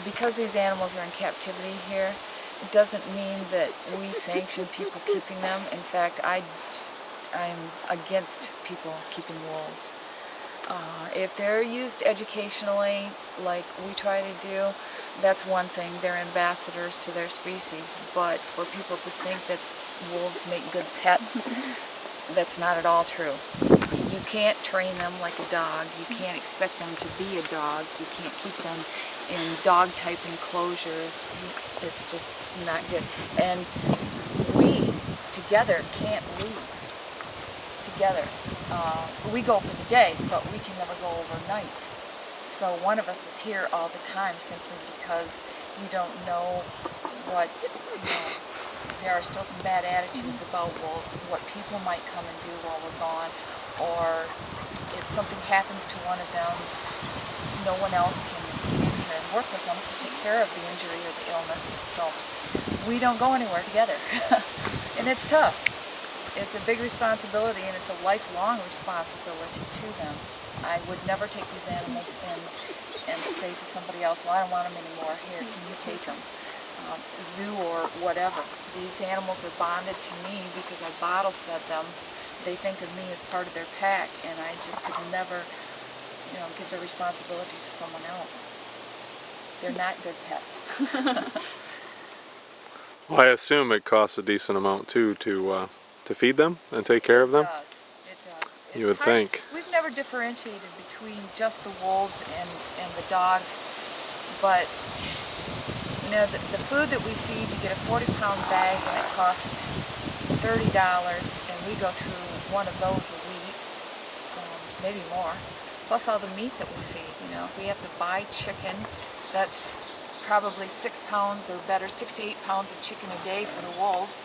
because these animals are in captivity here, it doesn't mean that we sanction people keeping them. In fact, I'm against people keeping wolves. If they're used educationally, like we try to do, that's one thing. They're ambassadors to their species. But for people to think that wolves make good pets, that's not at all true. You can't train them like a dog. You can't expect them to be a dog. You can't keep them in dog-type enclosures. It's just not good. And we, together, can't leave together. We go for the day, but we can never go overnight. So one of us is here all the time simply because you don't know what, there are still some bad attitudes about wolves, what people might come and do while we're gone, or if something happens to one of them, no one else can be in here and work with them to take care of the injury or the illness. So we don't go anywhere together. And it's tough. It's a big responsibility, and it's a lifelong responsibility to them. I would never take these animals in and say to somebody else, well, I don't want them anymore. Here, can you take them? Zoo or whatever. These animals are bonded to me because I bottle fed them. They think of me as part of their pack, and I just could never, give the responsibility to someone else. They're not good pets. Well, I assume it costs a decent amount too to feed them and take care of them. It does. You would think. We've never differentiated between just the wolves and the dogs, but the food that we feed, you get a 40-pound bag and it costs $30, and we go through one of those a week, maybe more, plus all the meat that we feed. If we have to buy chicken, that's probably 6 pounds or better, 6 to 8 pounds of chicken a day for the wolves.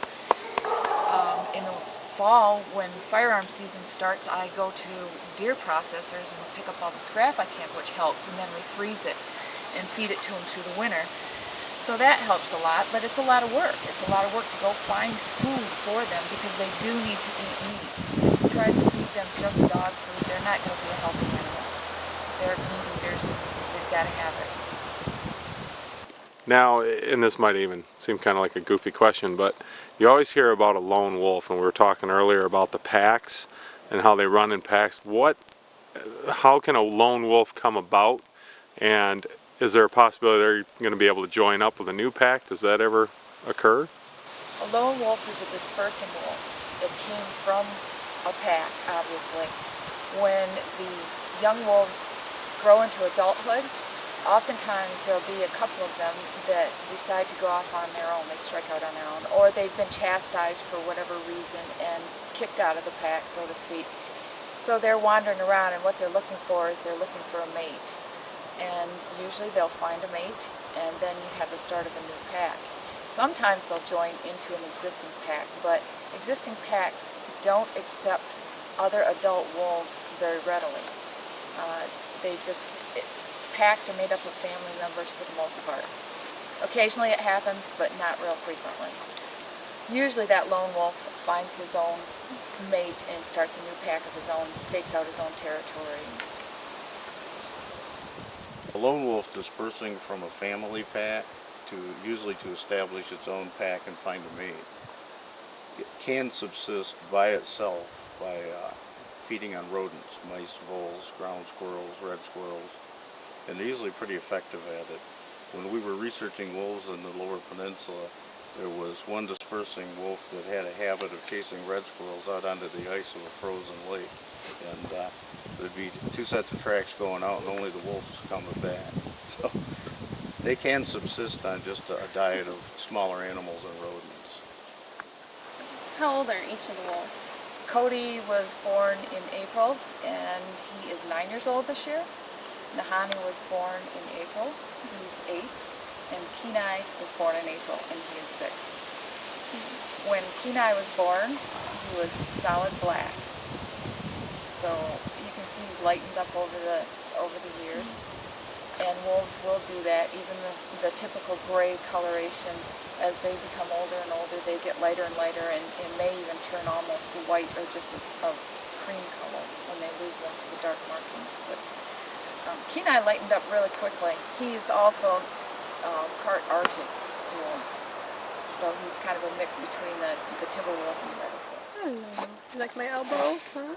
In the fall, when firearm season starts, I go to deer processors and pick up all the scrap I can, which helps, and then we freeze it and feed it to them through the winter. So that helps a lot, but it's a lot of work. It's a lot of work to go find food for them because they do need to eat meat. Try to feed them just dog food, they're not going to be a healthy animal. They're meat eaters, they've got to have it. Now, and this might even seem kind of like a goofy question, but you always hear about a lone wolf, and we were talking earlier about the packs and how they run in packs. How can a lone wolf come about, and is there a possibility they're going to be able to join up with a new pack? Does that ever occur? A lone wolf is a dispersing wolf that came from a pack, obviously. When the young wolves grow into adulthood, oftentimes there'll be a couple of them that decide to go off on their own. They strike out on their own, or they've been chastised for whatever reason and kicked out of the pack, so to speak. So they're wandering around, and what they're looking for is they're looking for a mate. And usually they'll find a mate, and then you have the start of a new pack. Sometimes they'll join into an existing pack, but existing packs don't accept other adult wolves very readily. Packs are made up of family members for the most part. Occasionally it happens, but not real frequently. Usually that lone wolf finds his own mate and starts a new pack of his own, stakes out his own territory. A lone wolf dispersing from a family pack usually to establish its own pack and find a mate. It can subsist by itself by feeding on rodents, mice, voles, ground squirrels, red squirrels, and they're usually pretty effective at it. When we were researching wolves in the Lower Peninsula, there was one dispersing wolf that had a habit of chasing red squirrels out onto the ice of a frozen lake. And there'd be 2 sets of tracks going out and only the wolf was coming back. So they can subsist on just a diet of smaller animals and rodents. How old are each of the wolves? Cody was born in April, and he is 9 years old this year. Nahani was born in April, he's 8, and Kenai was born in April, and he is 6. When Kenai was born, he was solid black. So you can see he's lightened up over the years. And wolves will do that, even the typical gray coloration. As they become older and older, they get lighter and lighter, and may even turn almost white or just a cream color when they lose most of the dark markings. But Kenai lightened up really quickly. He's also part Arctic wolf. So he's kind of a mix between the Timberwolf and the Redwood. Hello. You like my elbow? Huh?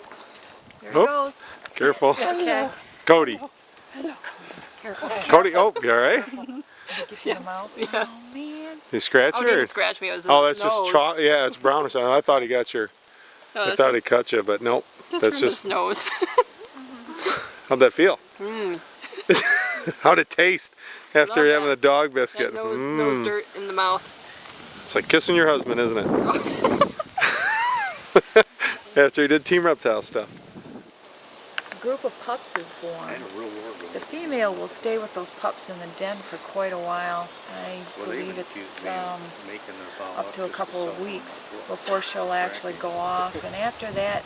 There he Oh. goes. Careful. Okay. Cody. Careful. Cody, oh, you alright? Get you in the mouth. Yeah. Oh man. He scratched Oh, you? he Or? didn't scratch me. It was in Oh, his that's nose. just chalk. Yeah, it's brown or something. I thought he got your. No, I that's thought he just, cut you, but nope. just That's from just. his nose. How'd that feel? Mmm. How'd it taste after Love having that. a dog biscuit? That nose dirt in the mouth. It's like kissing your husband, isn't it? After he did Team Reptile stuff. A group of pups is born. The female will stay with those pups in the den for quite a while. I believe it's up to a couple of weeks before she'll actually go off. And after that,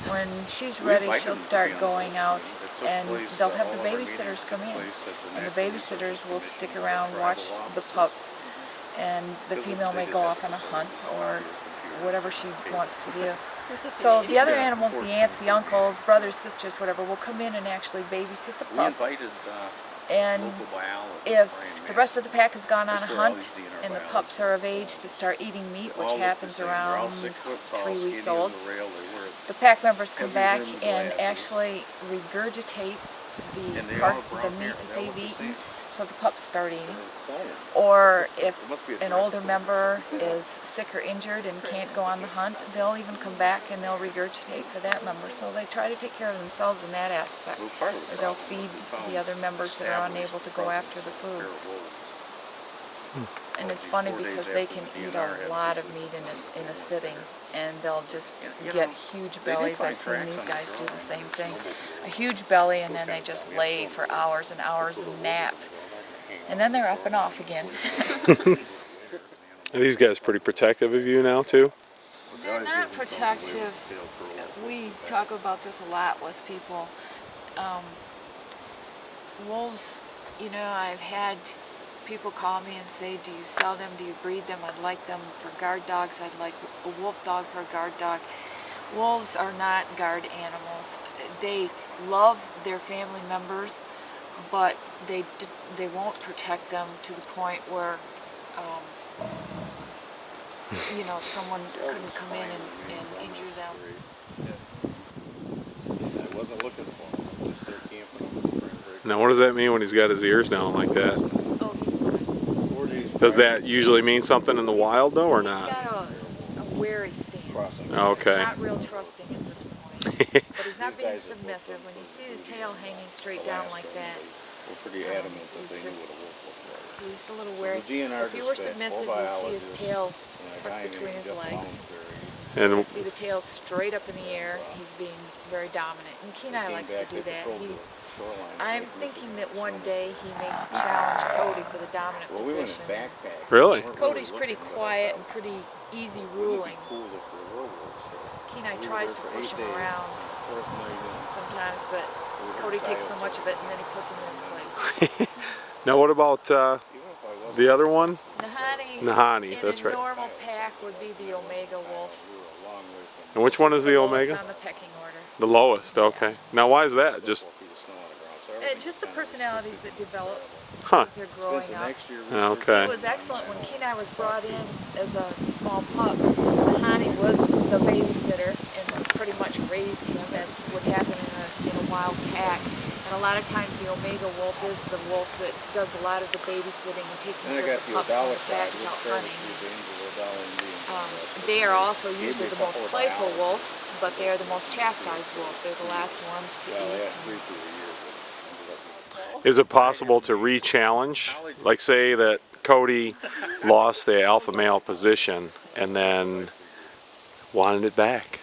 when she's ready, she'll start going out, and they'll have the babysitters come in. And the babysitters will stick around, watch the pups, and the female may go off on a hunt or whatever she wants to do. So the other animals, the aunts, the uncles, brothers, sisters, whatever, will come in and actually babysit the pups. And if the rest of the pack has gone on a hunt and the pups are of age to start eating meat, which happens around 3 weeks old, the pack members come back and actually regurgitate the meat that they've eaten, so the pups start eating. Or if an older member is sick or injured and can't go on the hunt, they'll even come back and they'll regurgitate for that member. So they try to take care of themselves in that aspect. Or they'll feed the other members that are unable to go after the food. And it's funny because they can eat a lot of meat in a sitting, and they'll just get huge bellies. I've seen these guys do the same thing. A huge belly, and then they just lay for hours and hours and nap. And then they're up and off again. Are these guys pretty protective of you now, too? They're not protective. We talk about this a lot with people. Wolves, you know, I've had people call me and say, do you sell them, do you breed them? I'd like them for guard dogs. I'd like a wolf dog for a guard dog. Wolves are not guard animals. They love their family members, but they won't protect them to the point where you know, someone couldn't come in and injure them. I wasn't looking for him. Just there camping over the spring break. Now, what does that mean when he's got his ears down like that? Oh, he's fine. 4 days Does prior that usually mean something in the wild, though, or He's not? got a wary stance. crossing. Okay. Not real trusting at this point. But he's not being submissive. When you see the tail hanging straight down like that, We're pretty adamant that he's they knew just- what a wolf looked like. he's a little wary. The DNR If he were dispatch, submissive, full you'd see his biologist, tail and a guy tucked named between his Jeff legs. Voluntary And You see the tail straight up in the air. He's being very dominant. And Kenai came likes to back, do they that. patrolled the shoreline of I'm Lake thinking Michigan that one for day he may challenge Cody for the dominant Well, we went in position. backpack. Really? We weren't Cody's really pretty looking, but quiet and pretty easy wouldn't it be ruling. cool if there were wolves there? Kenai We were tries there to for push 8 him days. around Fourth night in, sometimes, but we heard Cody takes so coyotes much of it and then he puts him in his place. now, what about Even if I wasn't, the other one? Nahani, Nahani, that's in a right. normal pack would be the Omega wolf. we were a long way from And which one is the lowest Omega? on the pecking order. The lowest, okay. Now, why is that? Just, 12 feet of snow on the ground, so everything's Just the kind of personalities that develop huh, as they're Spent growing the up. next year okay. It was excellent when Kenai was brought in as a small pup. Nahani was the babysitter and pretty much raised him, as would happen in a wild pack. And a lot of times the Omega wolf is the wolf that does a lot of the babysitting and taking Then I care got of the the pups when Odawa the tribe, pack's which out started hunting. through the Angel Odawa Indians. They are also Gave me usually a the most couple of playful biologists. wolf, but they are the most chastised wolf. They're the last ones to Well, they eat. had 3 through the year, but ended up Is it possible to re-challenge? Like, say that Cody lost the alpha male position and then wanted it back.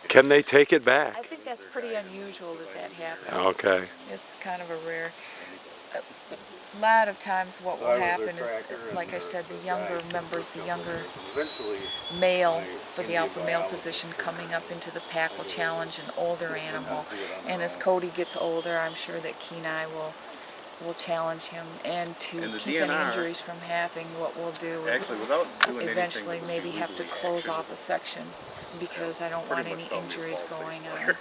Can they take it I back? think that's pretty unusual that happens. Okay. It's kind of a rare. A lot of times what will happen is, like I said, the younger members, the younger eventually male for the alpha male position coming up into the pack will challenge an older animal. And as Cody gets older, I'm sure that Kenai will challenge him. And to And the keep any DNR injuries from happening, what we'll do is actually without doing anything eventually that would maybe be have to legally close off actionable. a section because I don't want Pretty any much felt me injuries fall going face on.